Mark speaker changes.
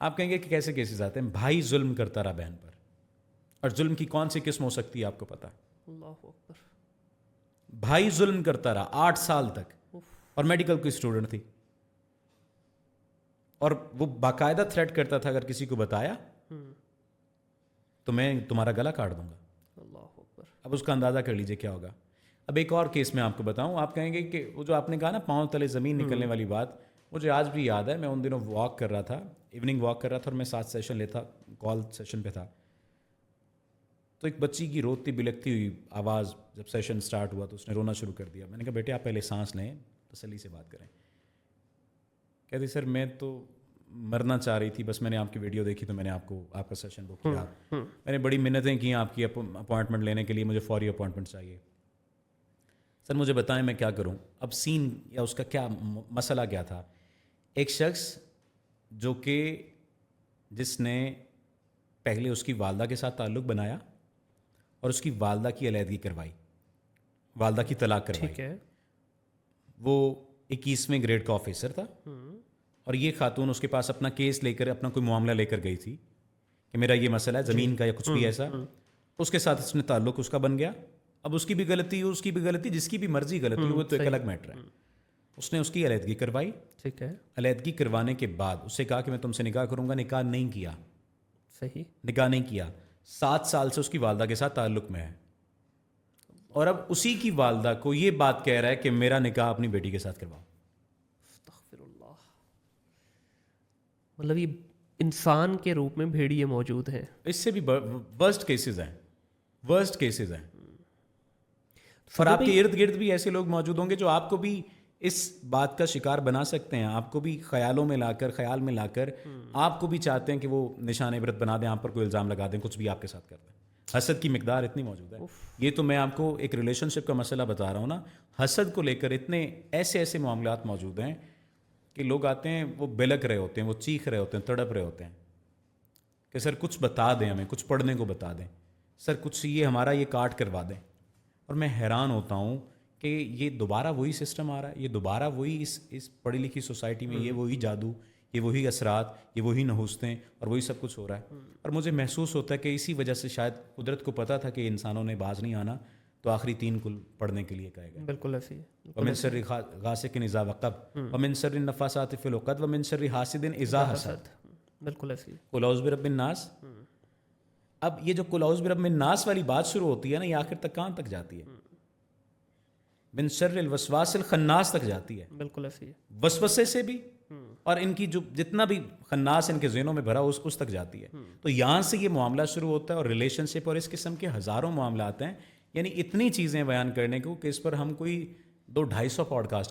Speaker 1: آپ کہیں گے کہ کیسے کیسز آتے ہیں؟ بھائی ظلم کرتا رہا بہن پر، اور ظلم کی کون سی قسم ہو سکتی ہے آپ کو پتا؟
Speaker 2: اللہ اکبر.
Speaker 1: بھائی ظلم کرتا رہا 8 سال تک،
Speaker 2: اف.
Speaker 1: اور میڈیکل کی اسٹوڈنٹ تھی، اور وہ باقاعدہ تھریٹ کرتا تھا اگر کسی کو بتایا تو میں تمہارا گلا کاٹ دوں گا.
Speaker 2: اللہ اکبر.
Speaker 1: اب اس کا اندازہ کر لیجئے کیا ہوگا. اب ایک اور کیس میں آپ کو بتاؤں. آپ کہیں گے کہ وہ جو آپ نے کہا نا پاؤں تلے زمین نکلنے والی بات، مجھے آج بھی یاد ہے. میں ان دنوں واک کر رہا تھا، ایوننگ واک کر رہا تھا، اور میں 7 سیشن لیتا، کال سیشن پہ تھا. تو ایک بچی کی روتی بلکتی ہوئی آواز جب سیشن سٹارٹ ہوا تو اس نے رونا شروع کر دیا. میں نے کہا بیٹے آپ پہلے سانس لیں، تسلی سے بات کریں. کہتی سر میں تو مرنا چاہ رہی تھی، بس میں نے آپ کی ویڈیو دیکھی تو میں نے آپ کا سیشن بک کیا. میں نے بڑی منتیں کی آپ کی اپوائنٹمنٹ لینے کے لیے، مجھے فوری اپوائنٹمنٹ چاہیے. سر مجھے بتائیں میں کیا کروں. اب سین یا اس کا کیا مسئلہ کیا تھا؟ ایک شخص جو کہ جس نے پہلے اس کی والدہ کے ساتھ تعلق بنایا اور اس کی والدہ کی علیحدگی کروائی، والدہ کی طلاق کروائی.
Speaker 2: ٹھیک ہے.
Speaker 1: وہ 21ویں گریڈ کا آفیسر تھا، اور یہ خاتون اس کے پاس اپنا کیس لے کر، اپنا کوئی معاملہ لے کر گئی تھی کہ میرا یہ مسئلہ ہے زمین کا یا کچھ بھی ایسا. اس کے ساتھ اس نے تعلق اس کا بن گیا. اب اس کی بھی غلطی ہو، اس کی بھی غلطی، جس کی بھی مرضی غلطی ہو، وہ تو ایک الگ میٹر ہے. اس نے اس کی علیحدگی کروائی.
Speaker 2: ٹھیک ہے.
Speaker 1: علیحدگی کروانے کے بعد اس سے کہا کہ میں تم سے نکاح کروں گا. نکاح نہیں کیا.
Speaker 2: صحیح.
Speaker 1: نکاح نہیں کیا. 7 سال سے اس کی والدہ کے ساتھ تعلق میں ہے، اور اب اسی کی والدہ کو یہ بات کہہ رہا ہے کہ میرا نکاح اپنی بیٹی کے ساتھ کرواؤ.
Speaker 2: استغفر اللہ. مطلب یہ انسان کے روپ میں بھیڑیے موجود ہیں.
Speaker 1: اس سے بھی ورسٹ کیسز ہیں، ورسٹ کیسز ہیں. اور آپ کے ارد گرد بھی ایسے لوگ موجود ہوں گے جو آپ کو بھی اس بات کا شکار بنا سکتے ہیں. آپ کو بھی خیالوں میں لا کر، خیال میں لا کر آپ کو بھی چاہتے ہیں کہ وہ نشان عبرت بنا دیں، آپ پر کوئی الزام لگا دیں، کچھ بھی آپ کے ساتھ کر دیں. حسد کی مقدار اتنی موجود ہے. یہ تو میں آپ کو ایک ریلیشن شپ کا مسئلہ بتا رہا ہوں نا. حسد کو لے کر اتنے ایسے معاملات موجود ہیں کہ لوگ آتے ہیں، وہ بلک رہے ہوتے ہیں، وہ چیخ رہے ہوتے ہیں، تڑپ رہے ہوتے ہیں کہ سر کچھ بتا دیں، ہمیں کچھ پڑھنے کو بتا دیں، سر کچھ یہ ہمارا یہ کاٹ کروا دیں. اور میں حیران ہوتا ہوں کہ یہ دوبارہ وہی سسٹم آ رہا ہے، یہ دوبارہ وہی اس پڑھی لکھی سوسائٹی میں یہ وہی جادو، یہ وہی اثرات، یہ وہی نحوستیں، اور وہی سب کچھ ہو رہا ہے. اور مجھے محسوس ہوتا ہے کہ اسی وجہ سے شاید قدرت کو پتہ تھا کہ انسانوں نے باز نہیں آنا، تو آخری 3 کل پڑھنے کے لیے کہے گئے.
Speaker 2: بالکل ایسی ہے.
Speaker 1: ومن شر غاسق اذا وقب ومن شر النفاثات فی العقد ومن شر حاسد اذا حسد.
Speaker 2: بالکل ایسی ہے.
Speaker 1: قل اعوذ برب الناس. اب یہ جو قل اعوذ برب الناس والی بات شروع ہوتی ہے نا، یہ آخر تک کہاں تک جاتی ہے؟ من شر الوسواس الخناس تک جاتی ہے.
Speaker 2: بالکل ایسی ہے.
Speaker 1: وسوسے سے بھی، اور ان کی جو جتنا بھی خناس ان کے ذہنوں میں بھرا اس تک جاتی ہے. تو یہاں سے یہ معاملہ شروع ہوتا ہے، اور ریلیشن شپ اور اس قسم کے ہزاروں معاملات ہیں. یعنی اتنی چیزیں بیان کرنے کو کہ اس پر ہم کوئی 200-250 پوڈ کاسٹ